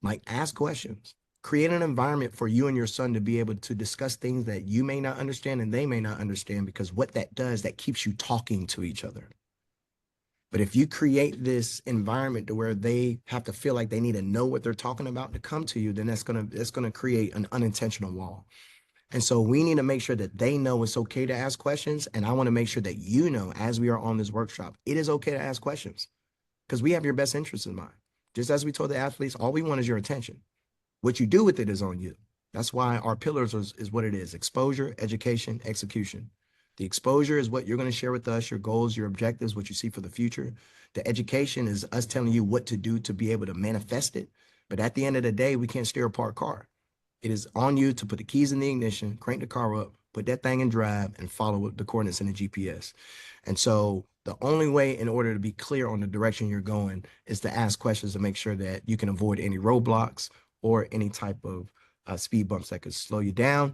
Like, ask questions. Create an environment for you and your son to be able to discuss things that you may not understand and they may not understand, because what that does, that keeps you talking to each other. But if you create this environment to where they have to feel like they need to know what they're talking about to come to you, then that's gonna create an unintentional wall. And so we need to make sure that they know it's okay to ask questions. And I want to make sure that you know, as we are on this workshop, it is okay to ask questions because we have your best interests in mind. Just as we told the athletes, all we want is your attention. What you do with it is on you. That's why our pillars is what it is: exposure, education, execution. The exposure is what you're going to share with us, your goals, your objectives, what you see for the future. The education is us telling you what to do to be able to manifest it. But at the end of the day, we can't steer a parked car. It is on you to put the keys in the ignition, crank the car up, put that thing in drive, and follow the coordinates in the GPS. And so the only way in order to be clear on the direction you're going is to ask questions to make sure that you can avoid any roadblocks or any type of speed bumps that could slow you down